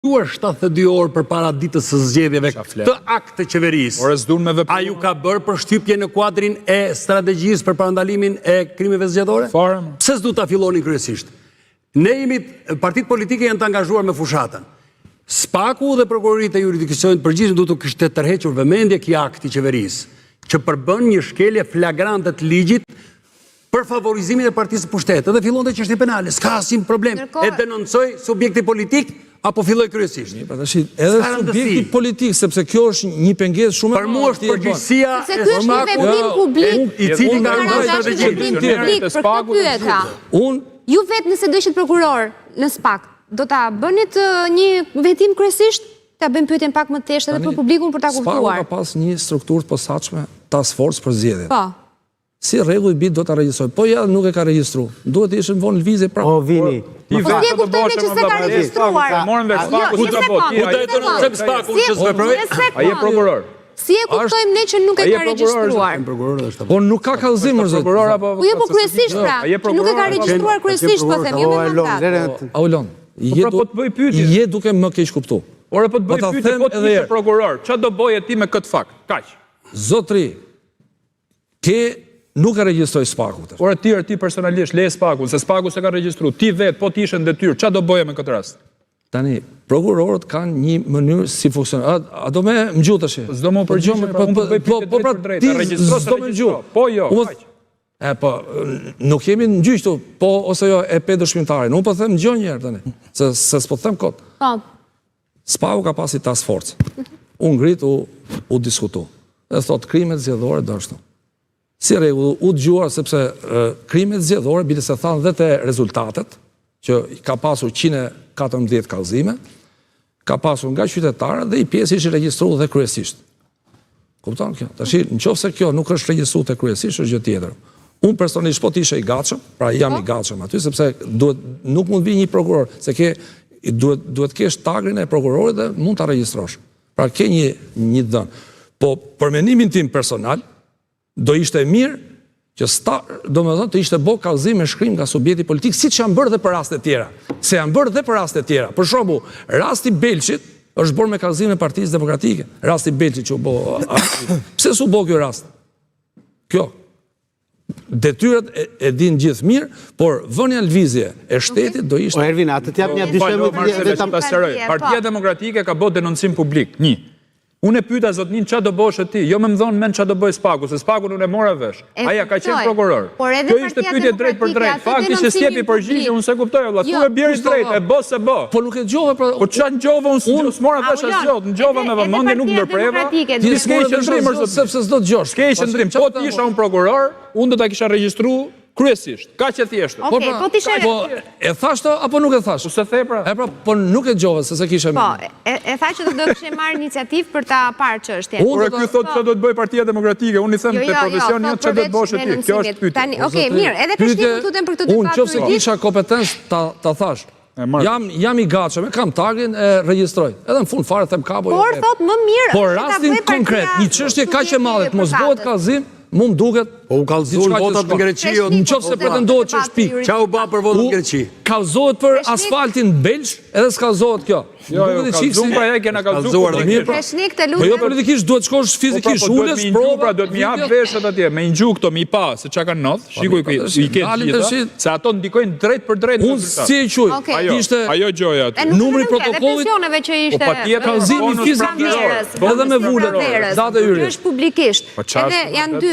72 orë për para ditës së zgjedhjeve të akt të qeverisë. A ju ka bërë përshtypje në kuadrin e strategjisë për parandalimin e krimeve zgjedhore? Pse s'du ta filloni kryesisht? Ne jemi, partitë politike janë të angazhuar me fushatën. Spaku dhe prokuroritë e jurisdiksionit përgjithshëm duhet të kishte tërhequr vëmendje ky akt i qeverisë, që përbën një shkelje flagrante të ligjit për favorizimin e partisë së pushtetit. Dhe fillonte çështje penale, s'ka asnjë problem. E denoncoj subjekti politik apo filloj kryesisht? Edhe subjekti politik, sepse kjo është një pengesë shumë për mua është përgjegjësia e një veprim publik i cili ka strategji. Ju vetë nëse do ishit prokuror në SPAK, do ta bënit një vetim kryesisht, ta bëjmë pyetjen pak më të thjeshtë edhe për publikun për ta kuptuar. SPAK ka pas një strukturë të posaçme task force për zgjedhjet. Po. Si rregull i bit do ta regjistroj. Po ja nuk e ka regjistruar. Duhet të ishim vonë lvizje pra. O vini. Po si e kuptojmë që s'e ka regjistruar? Morën vesh SPAK-un të bëti. Ai denoncoj SPAK-un që s'veproi. Ai je prokuror. Si e kuptojmë ne që nuk e ka regjistruar? Po nuk ka kallëzim zot. Po jo po kryesisht pra, që nuk e ka regjistruar kryesisht po them, jo me mandat. Aulon, je duke më keq kuptuar. Ore po të bëj pyetje po të ishe prokuror, ç'a do boje ti me këtë fakt? Kaq. Zotri, nuk e regjistroj SPAK-un. Ore ti personalisht le SPAK-un, se SPAK-u s'e ka regjistruar. Ti vet po të ishe në detyrë, ç'a do boje me këtë rast? Tani, prokurorët kanë një mënyrë si funksionon. A do më ngjuh tash? S'do më përgjigjem, unë po të bëj pyetje drejt për drejt. S'do më ngjuh. Po jo, kaq. Po, nuk jemi në gjyq këtu, po ose jo e pe dëshmitarin. Unë po them gjë një herë tani, se s'po them kot. Po. SPAK-u ka pasi task force. U ngrit, u diskutu. Dhe thot krimet zgjedhore do ashtu. Si rregull, u dëgjuar sepse krimet zgjedhore bile se thanë dhe te rezultatet, që ka pasur 114 kallëzime, ka pasur nga qytetarët dhe i pjesë ishte regjistruar dhe kryesisht. Kupton kjo? Tash nëse kjo nuk është regjistruar te kryesisht është gjë tjetër. Unë personalisht po të ishe i gatshëm, pra jam i gatshëm aty sepse nuk mund vi një prokuror, se duhet kesh tagrin e prokurorit dhe mund ta regjistrosh. Pra ke një dhënë. Po për mendimin tim personal, do ishte mirë që të ishte bë kallëzim me shkrim nga subjekti politik, siç janë bërë dhe për raste tjera. Se janë bërë dhe për raste tjera. Për shembull, rasti Belçit është bërë me kallëzim e Partisë Demokratike. Rasti Belçit që u bë. Pse s'u bë ky rast? Kjo. Detyrat e din gjithë mirë, por vënia lvizje e shtetit do ishte. O Ervin, atë t'jap një dyshim. Partia Demokratike ka bërë denoncim publik. Unë e pyeta zotnin ç'a do bësh ti, jo më thon men ç'a do bëj SPAK-u, se SPAK-un unë e mora vesh. Aja ka qenë prokuror. Kjo ishte pyetje drejt për drejt. Fakti që s'jepi përgjigje, unë se kuptoj valla. Tu e bjeri drejt, e bë se bë. Po nuk e dëgjova pra. Po ç'a dëgjova unë s'mora vesh asgjë, dëgjova me vëmendje, nuk ndërpreva. Ti s'ke qendrim sepse s'do dëgjosh. S'ke qendrim. Po ti isha un prokuror, unë do ta kisha regjistruar kryesisht. Kaq e thjeshtë. Po e thash të apo nuk e thash? Po se the pra. Po nuk e dëgjova se kisha Po, e tha që do kishte marrë iniciativë për ta parë çështjen. Por ky thotë ç'a do të bëj Partia Demokratike, unë i them te profesioni ç'a do të bësh ti. Kjo është pyetje. Tani, okay, mirë, edhe Krishtin më tutem për këtë debat. Unë nëse kisha kompetencë ta thash. Jam i gatshëm, kam tagrin e regjistroj. Edhe në fund fare them kapo. Por thot më mirë. Por rastin konkret, një çështje kaq e madhe, mos bëhet kallëzim, mu më duket. Po u kallëzuan votat në Greqi. Nëse pretendohet që është pikë. Çau bë për votat në Greqi. Kallëzohet për asfaltin Belç, edhe s'kallëzohet kjo. Jo, kallëzuar pra ja kena kallëzuar. Kreshnik të lutem. Po jo politikisht duhet shkosh fizikisht, ulesh pra duhet mi hap veshët atje, me ngju këto mi pa se çka kanë ndodh. Shikoj i ke gjithë. Se ato ndikojnë drejt për drejt. Unë si e quaj? Ishte ajo gjoja aty. Numri i protokollit. Pensioneve që ishte. Kallëzimi fizikisht edhe me vulë. Datë e hyrjes. Është publikisht. Edhe janë dy